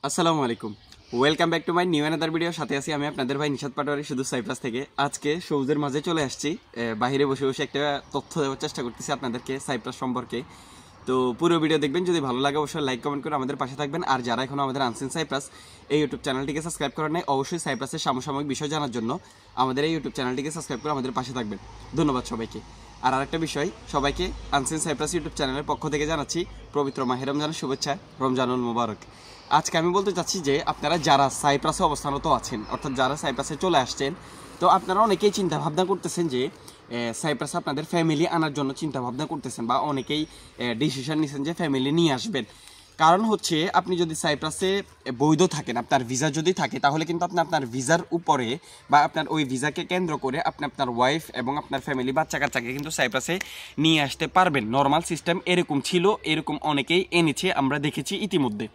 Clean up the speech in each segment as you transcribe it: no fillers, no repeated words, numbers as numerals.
আসসালামু আলাইকুম, welcome back to my new another video. সাথে আছি আমি আপনাদের ভাই নিশাত পাটোয়ারি, শুধু সাইপ্রাস থেকে। আজকে সবুজের মাঝে চলে আসছি, বাইরে বসে বসে একটা তথ্য দেওয়ার চেষ্টা করতেছি আপনাদেরকে সাইপ্রাস সম্পর্কে। তো পুরো ভিডিও দেখবেন, যদি ভালো লাগে অবশ্যই লাইক কমেন্ট করে আমাদের পাশে থাকবেন। আর যারা এখনো আমাদের আনসিন সাইপ্রাস এই ইউটিউব চ্যানেলটিকে সাবস্ক্রাইব করেন নাই, অবশ্যই সাইপ্রাসের সমসাময়িক বিষয় জানার জন্য আমাদের এই ইউটিউব চ্যানেলটিকে সাবস্ক্রাইব করে আমাদের পাশে থাকবেন। ধন্যবাদ সবাইকে। আর আরেকটা বিষয়, সবাইকে আনসিন সাইপ্রাস ইউটিউব চ্যানেলের পক্ষ থেকে জানাচ্ছি পবিত্র মাহে রমজানের শুভেচ্ছা, রমজানুল মুবারক। আজকে আমি বলতে চাচ্ছি যে আপনারা যারা সাইপ্রাসে অবস্থানরত আছেন, অর্থাৎ যারা সাইপ্রাসে চলে আসছেন, তো আপনারা অনেকেই চিন্তা ভাবনা করতেছেন যে সাইপ্রাসে আপনাদের ফ্যামিলি আনার জন্য চিন্তা ভাবনা করতেছেন, বা অনেকেই ডিসিশন নিচ্ছেন যে ফ্যামিলি নিয়ে আসবেন। কারণ হচ্ছে, আপনি যদি সাইপ্রাসে বৈধ থাকেন, আপনার ভিসা যদি থাকে, তাহলে কিন্তু আপনি আপনার ভিসার উপরে বা আপনার ওই ভিসাকে কেন্দ্র করে আপনি আপনার ওয়াইফ এবং আপনার ফ্যামিলি বাচ্চা কাচ্চাকে কিন্তু সাইপ্রাসে নিয়ে আসতে পারবেন। নর্মাল সিস্টেম এরকম ছিল, এরকম অনেকেই এনেছে, আমরা দেখেছি ইতিমধ্যে।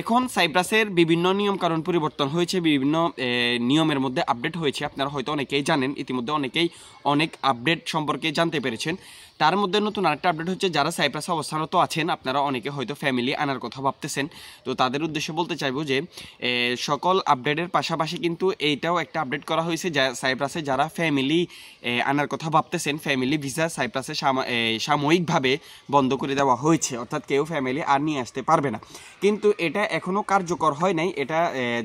এখন সাইপ্রাসের বিভিন্ন নিয়মকানুন পরিবর্তন হয়েছে, বিভিন্ন নিয়মের মধ্যে আপডেট হয়েছে। আপনারা হয়তো অনেকেই জানেন, ইতিমধ্যে অনেকেই অনেক আপডেট সম্পর্কে জানতে পেরেছেন। তার মধ্যে নতুন আরেকটা আপডেট হচ্ছে, যারা সাইপ্রাসে অবস্থানরত আছেন, আপনারা অনেকে হয়তো ফ্যামিলি আনার কথা ভাবতেছেন। তো তাদের উদ্দেশ্যে বলতে চাইবো যে সকল আপডেটের পাশাপাশি কিন্তু এইটাও একটা আপডেট করা হয়েছে, সাইপ্রাসে যারা ফ্যামিলি আনার কথা ভাবতেছেন, ফ্যামিলি ভিসা সাইপ্রাসে সাময়িকভাবে বন্ধ করে দেওয়া হয়েছে। অর্থাৎ কেউ ফ্যামিলি আর নিয়ে আসতে পারবে না। কিন্তু এটা এখনও কার্যকর হয় নাই। এটা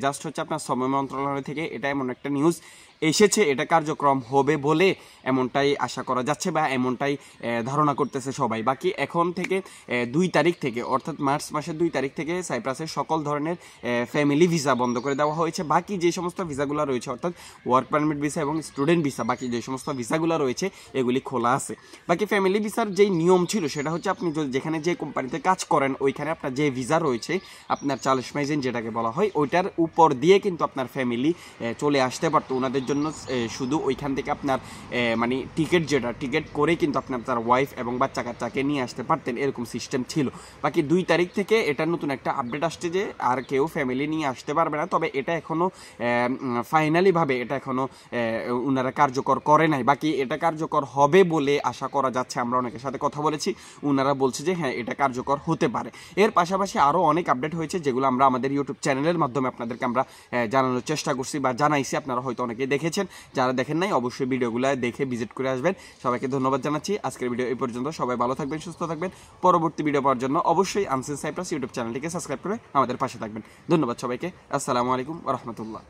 জাস্ট হচ্ছে আপনার শ্রম মন্ত্রণালয় থেকে এটা এমন একটা নিউজ এসেছে, এটা কার্যক্রম হবে বলে এমনটাই আশা করা যাচ্ছে, বা এমনটাই ধারণা করতেছে সবাই। বাকি এখন থেকে 2 তারিখ থেকে, অর্থাৎ মার্চ মাসের 2 তারিখ থেকে সাইপ্রাসের সকল ধরনের ফ্যামিলি ভিসা বন্ধ করে দেওয়া হয়েছে। বাকি যে সমস্ত ভিসাগুলো রয়েছে, অর্থাৎ ওয়ার্ক পারমিট ভিসা এবং স্টুডেন্ট ভিসা, বাকি যে সমস্ত ভিসাগুলো রয়েছে এগুলি খোলা আছে। বাকি ফ্যামিলি ভিসার যেই নিয়ম ছিল সেটা হচ্ছে, আপনি যেখানে যে কোম্পানিতে কাজ করেন ওইখানে আপনার যে ভিসা রয়েছে, আপনার চালসমাইজেন যেটাকে বলা হয়, ওইটার উপর দিয়ে কিন্তু আপনার ফ্যামিলি চলে আসতে পারতো। ওনাদের জন্য শুধু ওইখান থেকে আপনার মানে টিকিট করে কিন্তু আপনি আপনার ওয়াইফ এবং বাচ্চা কাচ্চাকে নিয়ে আসতে পারতেন, এরকম সিস্টেম ছিল। বাকি 2 তারিখ থেকে এটা নতুন একটা আপডেট আসছে যে আর কেউ ফ্যামিলি নিয়ে আসতে পারবে না। তবে এটা এখনও ফাইনালিভাবে এটা এখনও ওনারা কার্যকর করে নাই। বাকি এটা কার্যকর হবে বলে আশা করা যাচ্ছে। আমরা অনেকের সাথে কথা বলেছি, ওনারা বলছে যে হ্যাঁ, এটা কার্যকর হতে পারে। এর পাশাপাশি আরও অনেক আপডেট হয়েছে, যেগুলো আমরা আমাদের ইউটিউব চ্যানেলের মাধ্যমে আপনাদেরকে আমরা জানানোর চেষ্টা করছি বা জানাইছি। আপনারা হয়তো অনেকেই দেখেছেন, যারা দেখেন নাই অবশ্যই ভিডিওগুলো দেখে ভিজিট করে আসবেন। সবাইকে ধন্যবাদ জানাচ্ছি। আজকের ভিডিও এই পর্যন্ত। সবাই ভালো থাকবেন, সুস্থ থাকবেন। পরবর্তী ভিডিও পাওয়ার জন্য অবশ্যই আনসিন সাইপ্রাস ইউটিউব চ্যানেলটিকে সাবস্ক্রাইব করে আমাদের পাশে থাকবেন। ধন্যবাদ সবাইকে। আসসালামু আলাইকুম ওয়া রাহমাতুল্লাহ।